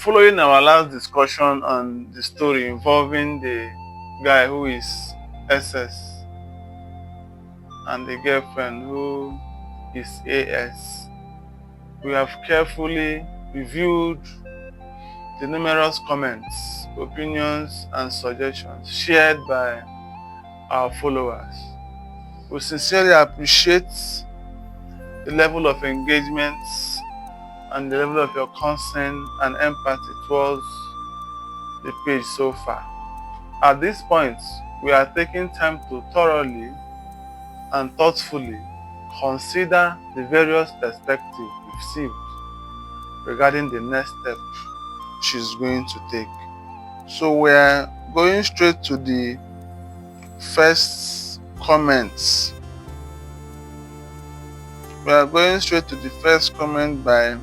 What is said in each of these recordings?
Following our last discussion on the story involving the guy who is SS and the girlfriend who is AS, we have carefully reviewed the numerous comments, opinions, and suggestions shared by our followers. We sincerely appreciate the level of engagement and the level of your concern and empathy towards the page so far. At this point, we are taking time to thoroughly and thoughtfully consider the various perspectives received regarding the next step she's going to take. So we're going straight to the first comments. We are going straight to the first comment by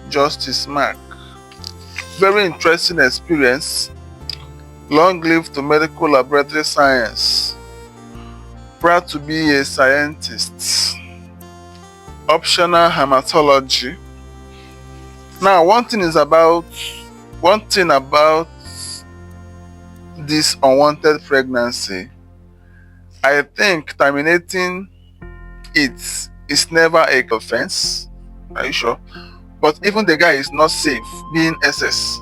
Justice Mark. Very interesting experience. Long live to medical laboratory science. Proud to be a scientist. Optional hematology. Now, one thing about this unwanted pregnancy, I think terminating it is never an offense. Are you sure? But even the guy is not safe being SS,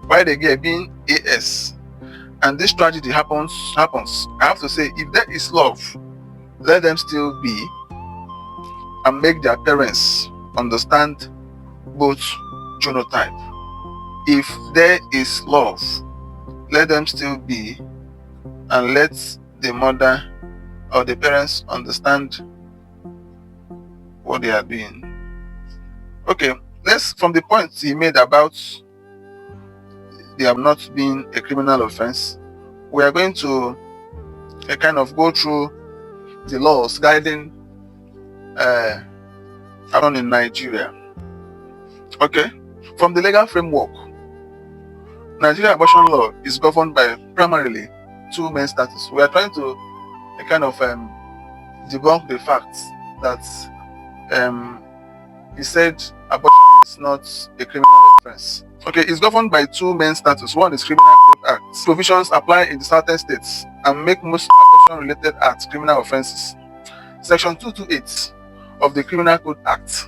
while the girl being AS, and this tragedy happens. I have to say, if there is love, let them still be and make their parents understand both genotype. If there is love, let them still be and let the mother or the parents understand what they are doing. Okay, let's, from the point he made about they have not been a criminal offense, we are going to kind of go through the laws guiding around in Nigeria. Okay, from the legal framework, Nigerian abortion law is governed by primarily two main statutes. We are trying to kind of debunk the fact that he said abortion is not a criminal offense. Okay, it's governed by two main statutes. One is Criminal Code Act. Provisions apply in the certain states and make most abortion-related acts criminal offenses. Section 228 of the Criminal Code Act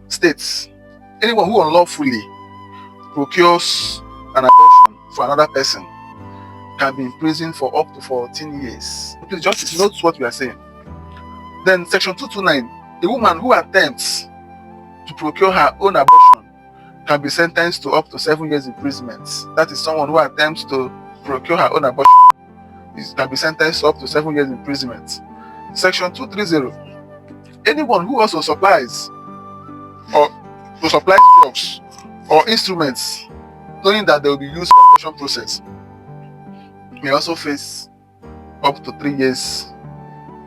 states, anyone who unlawfully procures an abortion for another person can be imprisoned for up to 14 years. Please just note what we are saying. Then Section 229, a woman who attempts to procure her own abortion can be sentenced to up to 7 years imprisonment. That is, someone who attempts to procure her own abortion can be sentenced to up to 7 years imprisonment. Section 230, anyone who also supplies drugs or instruments knowing that they will be used for the abortion process may also face up to 3 years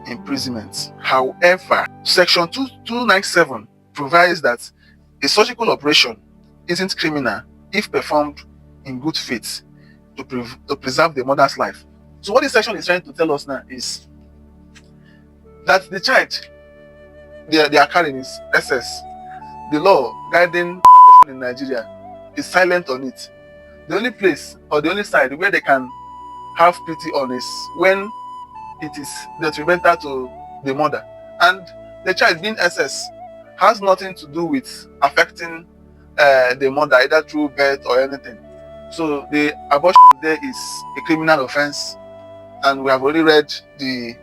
imprisonment. However, Section 2297 provides that a surgical operation isn't criminal if performed in good faith to preserve the mother's life. So what this section is trying to tell us now is that the child they are carrying is SS. The law guiding abortion in Nigeria is silent on it. The only place or the only side where they can have pity on is when it is detrimental to the mother. And the child being SS has nothing to do with affecting the mother either through birth or anything. So the abortion there is a criminal offense, and we have already read the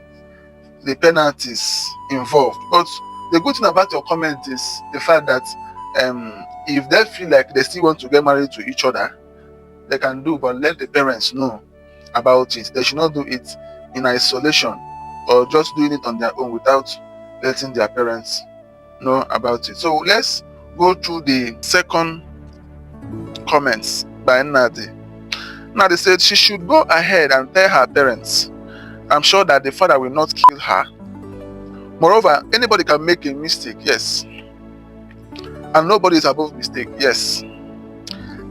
penalties involved. But the good thing about your comment is the fact that if they feel like they still want to get married to each other, they can do, but let the parents know about it. They should not do it in isolation or just doing it on their own without letting their parents know about it. So let's go through the second comments by Nadi. Nadi said she should go ahead and tell her parents. I'm sure that the father will not kill her. Moreover, anybody can make a mistake, yes. And nobody is above mistake, yes.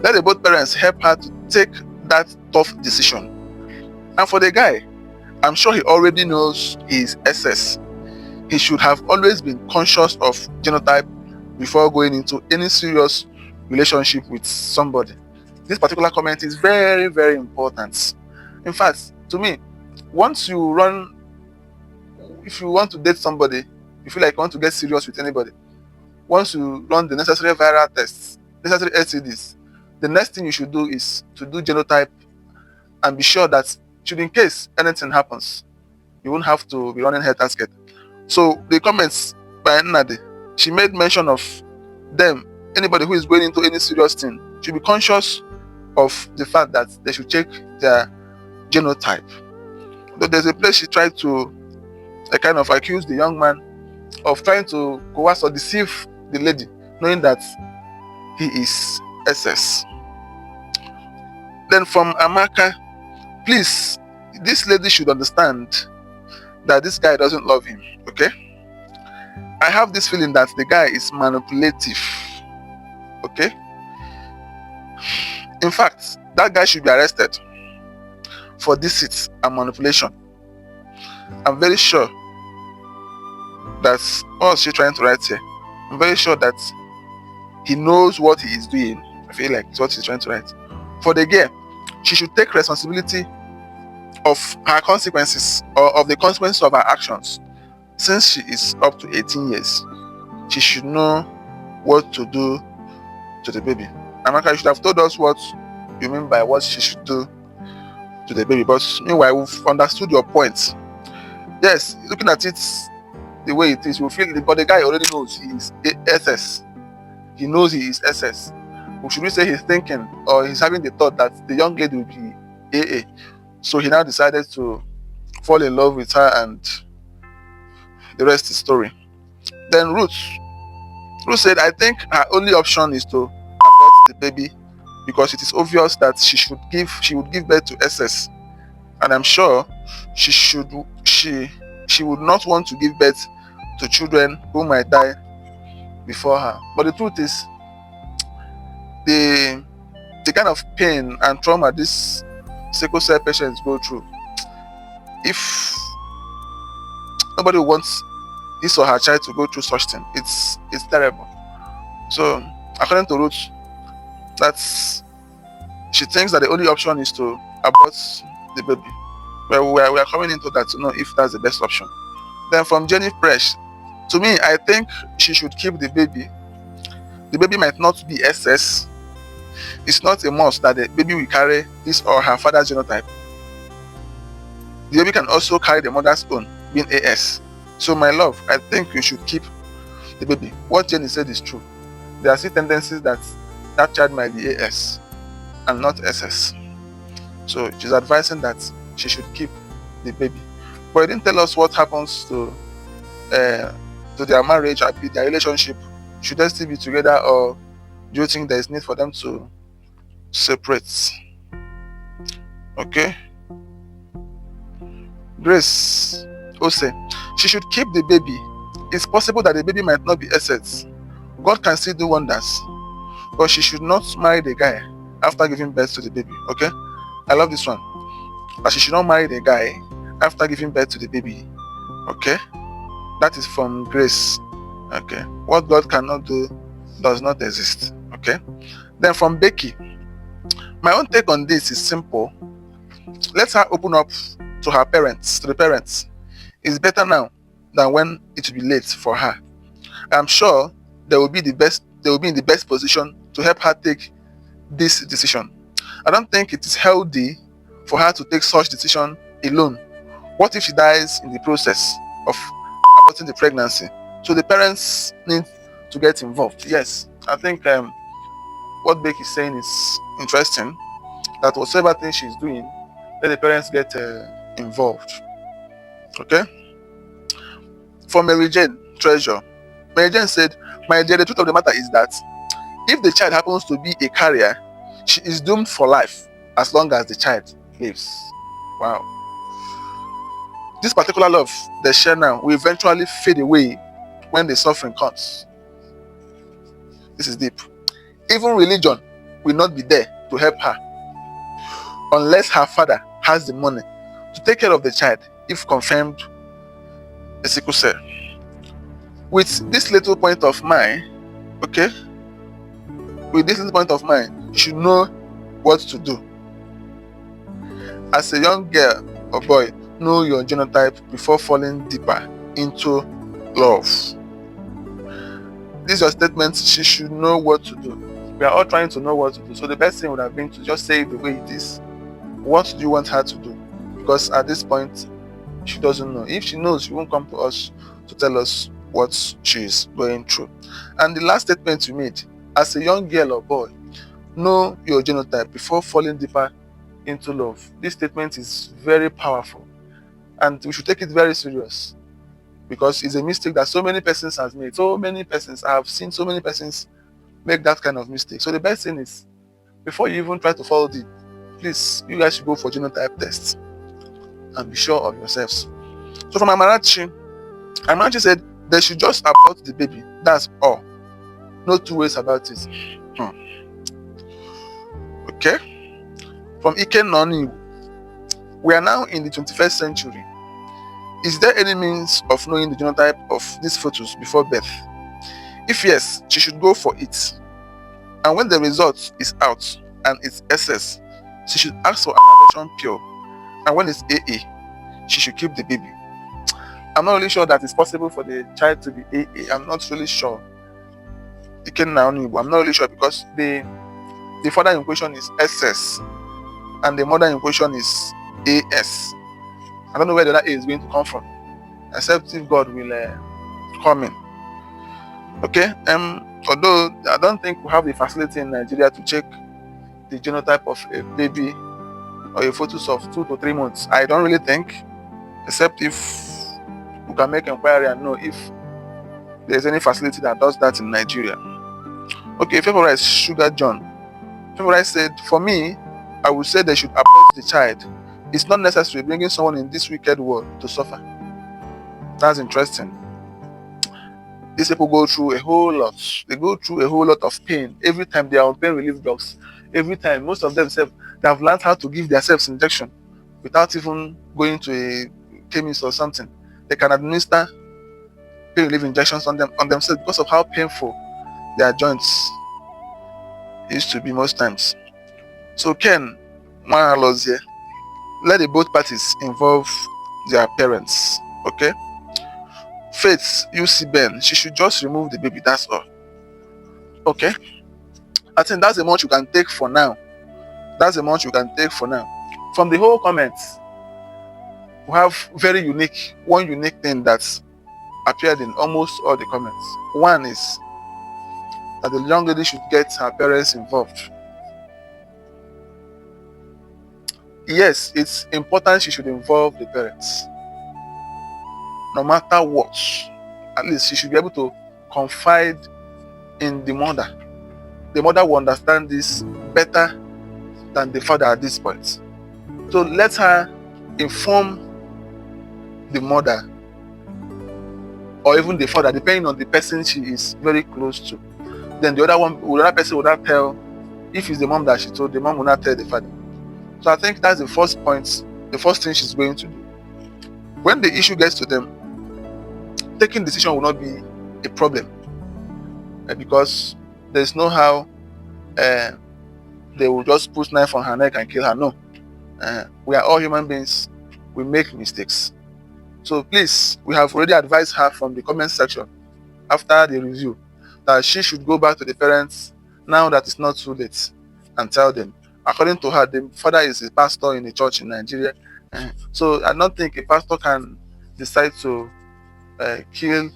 Let the both parents help her to take that tough decision. And for the guy, I'm sure he already knows his SS. He should have always been conscious of genotype before going into any serious relationship with somebody. This particular comment is very, very important. In fact, to me, once you run, if you want to date somebody, you feel like you want to get serious with anybody, once you run the necessary viral tests, necessary STDs, the next thing you should do is to do genotype and be sure that, should in case anything happens, you won't have to be running head gasket. So the comments by Nnadi, she made mention of them, anybody who is going into any serious thing should be conscious of the fact that they should check their genotype. But there's a place she tried to kind of accuse the young man of trying to coerce or deceive the lady, knowing that he is SS. Then from Amaka, please, this lady should understand that this guy doesn't love him, okay? I have this feeling that the guy is manipulative, okay? In fact, that guy should be arrested for deceit and manipulation. I'm very sure that, what is she trying to write here? I'm very sure that he knows what he is doing. I feel like it's what he's trying to write. For the girl, she should take responsibility of her consequences, or of the consequences of her actions. Since she is up to 18 years, she should know what to do to the baby. Amaka, you should have told us what you mean by what she should do to the baby. But meanwhile, we've understood your point. Yes, looking at it the way it is, you feel, but the guy already knows he is SS. He knows he is SS. Or should we say he's thinking, or he's having the thought that the young lady will be AA. So he now decided to fall in love with her, and the rest is story. Then Ruth said, I think her only option is to abort the baby, because it is obvious that she would give birth to SS, and I'm sure she would not want to give birth to children who might die before her. But the truth is, the kind of pain and trauma these sickle cell patients go through, if nobody wants his or her child to go through such thing, it's terrible. So according to Ruth, she thinks that the only option is to abort the baby. Well, we are coming into that to know if that's the best option. Then from Jenny Fresh, to me, I think she should keep the baby. The baby might not be SS. It's not a must that the baby will carry his or her father's genotype. The baby can also carry the mother's own, being AS. So my love, I think you should keep the baby. What Jenny said is true. There are still tendencies that child might be AS and not SS. So she's advising that she should keep the baby. But it didn't tell us what happens to their marriage or their relationship. Should they still be together, or do you think there is need for them to separate? Okay. Grace Ose, she should keep the baby. It's possible that the baby might not be SS. God can still do wonders. But she should not marry the guy after giving birth to the baby. Okay? I love this one. But she should not marry the guy after giving birth to the baby. Okay? That is from Grace. Okay? What God cannot do does not exist. Okay? Then from Becky, my own take on this is simple. Let her open up to her parents, to the parents. It's better now than when it will be late for her. I'm sure they will be in the best position to help her take this decision. I don't think it is healthy for her to take such decision alone. What if she dies in the process of aborting the pregnancy? So the parents need to get involved. Yes, I think what Becky is saying is interesting. That whatever thing she's doing, let the parents get involved. Okay? For Mary Jane Treasure, Mary Jane said, my dear, the truth of the matter is that if the child happens to be a carrier, she is doomed for life as long as the child lives. Wow. This particular love they share now will eventually fade away when the suffering comes. This is deep. Even religion will not be there to help her unless her father has the money to take care of the child if confirmed a sickle cell. With this little point of mine, okay, with this little point of mind, you should know what to do. As a young girl or boy, know your genotype before falling deeper into love. This is your statement. She should know what to do. We are all trying to know what to do. So the best thing would have been to just say it the way it is. What do you want her to do? Because at this point, she doesn't know. If she knows, she won't come to us to tell us what she is going through. And the last statement you made, as a young girl or boy, know your genotype before falling deeper into love. This statement is very powerful, and we should take it very serious, because it's a mistake that so many persons have made. So many persons, I have seen so many persons make that kind of mistake. So the best thing is, before you even try to follow deep, please, you guys should go for genotype tests and be sure of yourselves. So from Amarachi said they should just abort the baby. That's all. No two ways about it. Okay. From Ike Noni, we are now in the 21st century. Is there any means of knowing the genotype of these fetus before birth? If yes, she should go for it. And when the result is out and it's SS, she should ask for an adoption pure. And when it's AA, she should keep the baby. I'm not really sure that it's possible for the child to be AA. I'm not really sure. I'm not really sure, because the father in question is SS and the mother in question is AS. I don't know where the other A is going to come from, except if God will come in. Okay. Although I don't think we have the facility in Nigeria to check the genotype of a baby or a fetus of 2 to 3 months. I don't really think, except if we can make inquiry and know if there's any facility that does that in Nigeria. Okay, favorite Sugar John. Favorite said, for me, I would say they should abort the child. It's not necessary bringing someone in this wicked world to suffer. That's interesting. These people go through a whole lot. They go through a whole lot of pain every time they are on pain relief drugs. Every time, most of them they have learned how to give themselves injection without even going to a chemist or something. They can administer pain relief injections on themselves because of how painful their joints used to be most times. So Ken, let the both parties involve their parents. Okay. Faith, you see Ben, she should just remove the baby. That's all. Okay. I think that's the much you can take for now. From the whole comments, we have one unique thing that's appeared in almost all the comments. One is that the young lady should get her parents involved. Yes, it's important she should involve the parents. No matter what, at least she should be able to confide in the mother. The mother will understand this better than the father at this point. So let her inform the mother or even the father, depending on the person she is very close to. Then the other person will not tell. If it's the mom that she told, the mom will not tell the father. So I think that's the first point, the first thing she's going to do. When the issue gets to them, taking decision will not be a problem, because there's no how they will just put knife on her neck and kill her. No, we are all human beings. We make mistakes. So please, we have already advised her from the comment section after the review that she should go back to the parents now that it's not too late and tell them. According to her, the father is a pastor in a church in Nigeria. So I don't think a pastor can decide to kill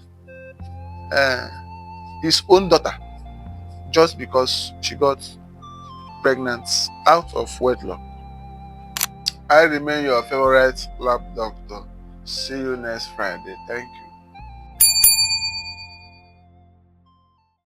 his own daughter just because she got pregnant out of wedlock. I remain your favorite lab doctor. See you next Friday. Thank you.